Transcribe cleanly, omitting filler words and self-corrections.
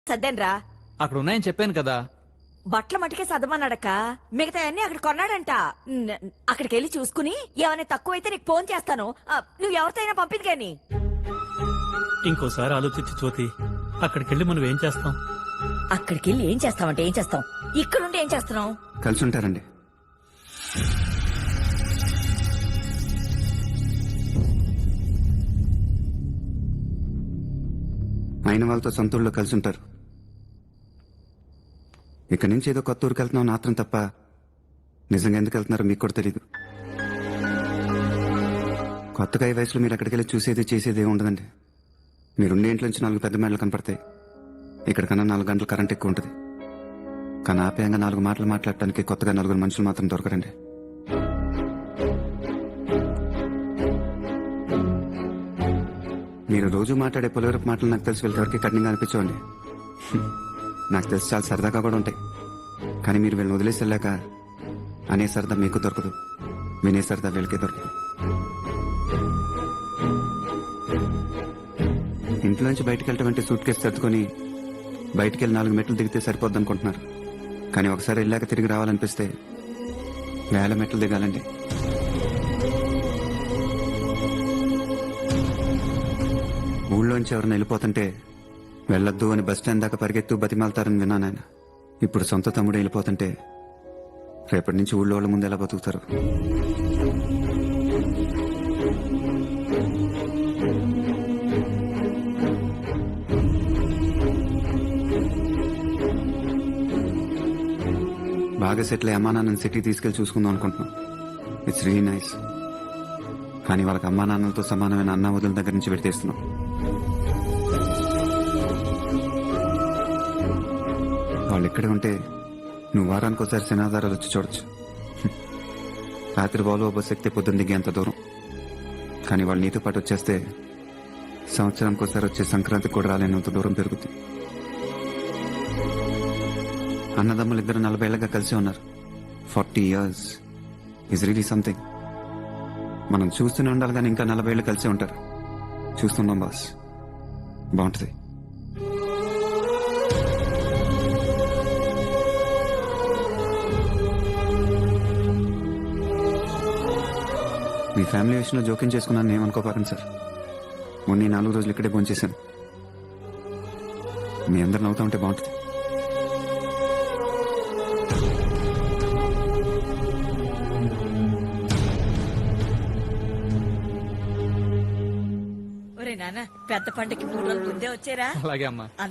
సర్దేనరా. అక్కడ ఉన్నాయని చెప్పాను కదా. బట్టల మటుకే సర్దమన్నాడక్క, మిగతా అన్ని అక్కడ కొన్నాడంట. అక్కడికి వెళ్ళి చూసుకుని ఏమైనా తక్కువైతే నీకు ఫోన్ చేస్తాను. నువ్వు ఎవరితో అయినా పంపింది కానీ. ఇంకోసారి ఆలోచించి జ్యోతి, అక్కడికెళ్ళి మనం ఏం చేస్తాం? అక్కడికి వెళ్ళి ఏం చేస్తావంటే ఏం చేస్తాం, ఇక్కడుండి ఏం చేస్తున్నావు? కలిసి ఉంటారండి. అయిన వాళ్ళతో సొంత ఊళ్ళో కలిసి ఉంటారు. ఇక్కడి నుంచి ఏదో కొత్త ఊరికి వెళ్తున్నాం మాత్రం తప్ప నిజంగా ఎందుకు వెళ్తున్నారో మీకు కూడా తెలీదు. కొత్తగా ఈ వయసులో మీరు అక్కడికి వెళ్ళి చూసేది చేసేది ఏమి ఉండదండి. మీరుండే ఇంట్లో నుంచి 4 పెద్ద మేడలు కనపడతాయి. ఇక్కడికన్నా 4 గంటలు కరెంట్ ఎక్కువ ఉంటుంది. కానీ ఆప్యాయంగా 4 మాటలు మాట్లాడటానికి కొత్తగా 4 మనుషులు మాత్రం దొరకరండి. మీరు రోజు మాట్లాడే పొలవరపు మాటలు నాకు తెలిసి వీళ్ళకి కఠినంగా అనిపించవండి. నాకు తెలిసి చాలా సరదాగా కూడా ఉంటాయి. కానీ మీరు వీళ్ళని వదిలేసి వెళ్ళాక అనే సరదా మీకు దొరకదు, వినే సరదా వీళ్ళకే దొరకదు. ఇంట్లో నుంచి బయటకు వెళ్ళటం అంటే సూట్ కేసు సర్దుకొని బయటికి వెళ్ళి 4 మెట్లు దిగితే సరిపోద్ది అనుకుంటున్నారు. కానీ ఒకసారి వెళ్ళాక తిరిగి రావాలనిపిస్తే 1000 మెట్లు దిగాలండి. ఊళ్ళోంచి ఎవరిని వెళ్ళిపోతుంటే వెళ్ళొద్దు అని బస్ స్టాండ్ దాకా పరిగెత్తు బతిమాలతారని విన్నాను ఆయన. ఇప్పుడు సొంత తమ్ముడు వెళ్ళిపోతుంటే రేపటి నుంచి ఊళ్ళో వాళ్ళ ముందు ఎలా బతుకుతారు? బాగా సెటిల్ అయ్యి అమ్మా నాన్నని సిటీ తీసుకెళ్లి చూసుకుందాం అనుకుంటున్నాం. It's really nice. కానీ వాళ్ళకి అమ్మా నాన్నలతో సమానమైన అన్న వదుల దగ్గర నుంచి విడతీస్తున్నాం. వాళ్ళు ఇక్కడే ఉంటే నువ్వు వారానికి ఒకసారి శనాధారాలు వచ్చి చూడొచ్చు. రాత్రి వాల్వో బస్ ఎక్కితే పొద్దున్న దిగేంత దూరం. కానీ వాళ్ళు నీతో పాటు వచ్చేస్తే సంవత్సరానికి ఒకసారి వచ్చే సంక్రాంతికి కూడా రాలేనంత దూరం పెరుగుతుంది. అన్నదమ్ములు ఇద్దరు 40 ఏళ్ళగా కలిసి ఉన్నారు. 40 years ఈజ్ రియలీ సంథింగ్. మనం చూస్తూనే ఉండాలి కానీ ఇంకా 40 ఏళ్ళు కలిసి ఉంటారు. చూస్తున్నాం బాస్, బాగుంటుంది. మీ ఫ్యామిలీ విషయంలో జోక్యం చేసుకున్నాను ఏమనుకోపాకండి సార్. మొన్న 4 రోజులు ఇక్కడే భోంచేశాను. మీ అందరు నవ్వుతా ఉంటే బాగుంటుంది. ఒరే నాన్న, పెద్ద పండుగకి 3 రోజులు ముందే వచ్చారా? అలాగే అమ్మా.